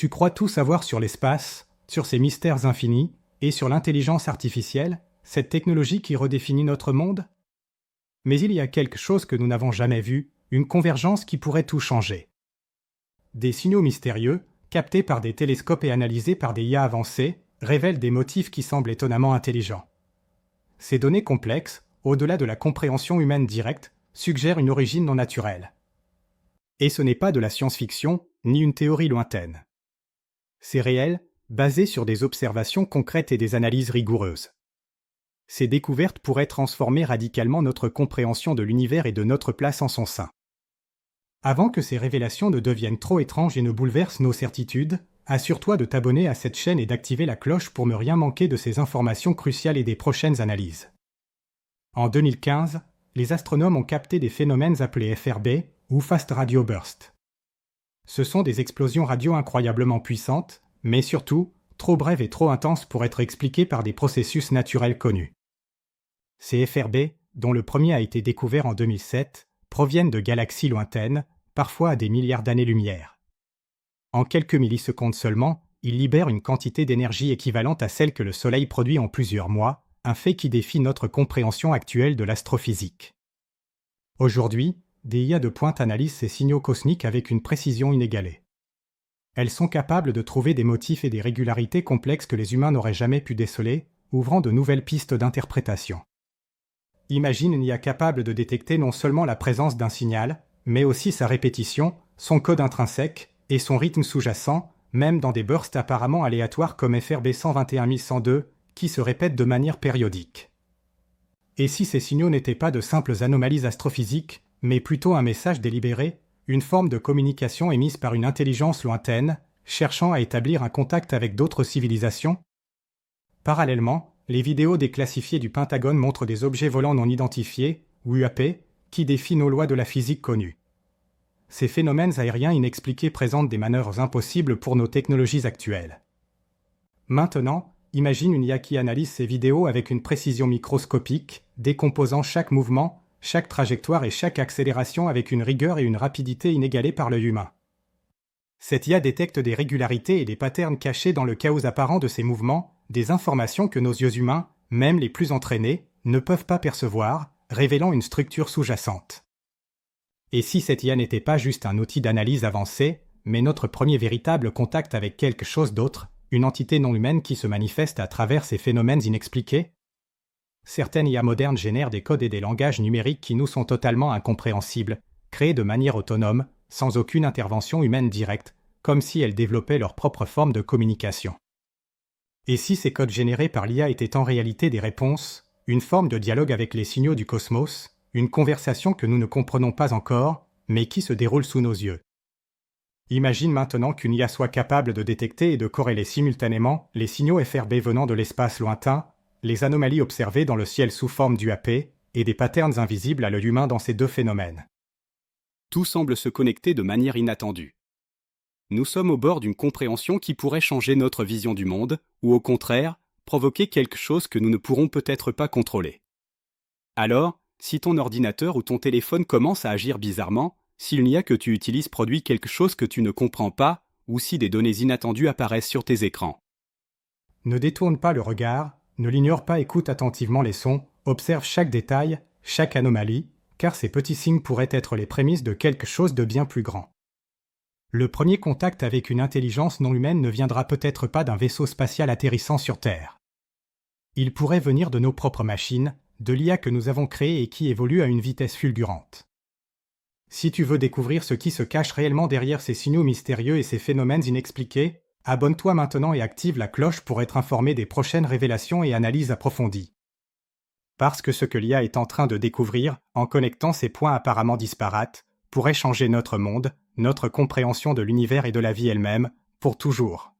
Tu crois tout savoir sur l'espace, sur ces mystères infinis et sur l'intelligence artificielle, cette technologie qui redéfinit notre monde? Mais il y a quelque chose que nous n'avons jamais vu, une convergence qui pourrait tout changer. Des signaux mystérieux, captés par des télescopes et analysés par des IA avancés, révèlent des motifs qui semblent étonnamment intelligents. Ces données complexes, au-delà de la compréhension humaine directe, suggèrent une origine non naturelle. Et ce n'est pas de la science-fiction, ni une théorie lointaine. C'est réel, basé sur des observations concrètes et des analyses rigoureuses. Ces découvertes pourraient transformer radicalement notre compréhension de l'univers et de notre place en son sein. Avant que ces révélations ne deviennent trop étranges et ne bouleversent nos certitudes, assure-toi de t'abonner à cette chaîne et d'activer la cloche pour ne rien manquer de ces informations cruciales et des prochaines analyses. En 2015, les astronomes ont capté des phénomènes appelés FRB ou Fast Radio Burst. Ce sont des explosions radio incroyablement puissantes, mais surtout, trop brèves et trop intenses pour être expliquées par des processus naturels connus. Ces FRB, dont le premier a été découvert en 2007, proviennent de galaxies lointaines, parfois à des milliards d'années-lumière. En quelques millisecondes seulement, ils libèrent une quantité d'énergie équivalente à celle que le Soleil produit en plusieurs mois, un fait qui défie notre compréhension actuelle de l'astrophysique. Aujourd'hui, des IA de pointe analysent ces signaux cosmiques avec une précision inégalée. Elles sont capables de trouver des motifs et des régularités complexes que les humains n'auraient jamais pu déceler, ouvrant de nouvelles pistes d'interprétation. Imagine une IA capable de détecter non seulement la présence d'un signal, mais aussi sa répétition, son code intrinsèque et son rythme sous-jacent, même dans des bursts apparemment aléatoires comme FRB 121102, qui se répètent de manière périodique. Et si ces signaux n'étaient pas de simples anomalies astrophysiques, mais plutôt un message délibéré, une forme de communication émise par une intelligence lointaine, cherchant à établir un contact avec d'autres civilisations? Parallèlement, les vidéos déclassifiées du Pentagone montrent des objets volants non identifiés, ou UAP, qui défient nos lois de la physique connues. Ces phénomènes aériens inexpliqués présentent des manœuvres impossibles pour nos technologies actuelles. Maintenant, imagine une IA qui analyse ces vidéos avec une précision microscopique, décomposant chaque mouvement, chaque trajectoire et chaque accélération avec une rigueur et une rapidité inégalées par l'œil humain. Cette IA détecte des régularités et des patterns cachés dans le chaos apparent de ces mouvements, des informations que nos yeux humains, même les plus entraînés, ne peuvent pas percevoir, révélant une structure sous-jacente. Et si cette IA n'était pas juste un outil d'analyse avancé, mais notre premier véritable contact avec quelque chose d'autre, une entité non humaine qui se manifeste à travers ces phénomènes inexpliqués? Certaines IA modernes génèrent des codes et des langages numériques qui nous sont totalement incompréhensibles, créés de manière autonome, sans aucune intervention humaine directe, comme si elles développaient leur propre forme de communication. Et si ces codes générés par l'IA étaient en réalité des réponses, une forme de dialogue avec les signaux du cosmos, une conversation que nous ne comprenons pas encore, mais qui se déroule sous nos yeux? Imagine maintenant qu'une IA soit capable de détecter et de corréler simultanément les signaux FRB venant de l'espace lointain, les anomalies observées dans le ciel sous forme d'UAP et des patterns invisibles à l'œil humain dans ces deux phénomènes. Tout semble se connecter de manière inattendue. Nous sommes au bord d'une compréhension qui pourrait changer notre vision du monde, ou au contraire, provoquer quelque chose que nous ne pourrons peut-être pas contrôler. Alors, si ton ordinateur ou ton téléphone commence à agir bizarrement, si une IA que tu utilises produit quelque chose que tu ne comprends pas, ou si des données inattendues apparaissent sur tes écrans. Ne détourne pas le regard, ne l'ignore pas, écoute attentivement les sons, observe chaque détail, chaque anomalie, car ces petits signes pourraient être les prémices de quelque chose de bien plus grand. Le premier contact avec une intelligence non humaine ne viendra peut-être pas d'un vaisseau spatial atterrissant sur Terre. Il pourrait venir de nos propres machines, de l'IA que nous avons créée et qui évolue à une vitesse fulgurante. Si tu veux découvrir ce qui se cache réellement derrière ces signaux mystérieux et ces phénomènes inexpliqués, abonne-toi maintenant et active la cloche pour être informé des prochaines révélations et analyses approfondies. Parce que ce que l'IA est en train de découvrir, en connectant ces points apparemment disparates, pourrait changer notre monde, notre compréhension de l'univers et de la vie elle-même, pour toujours.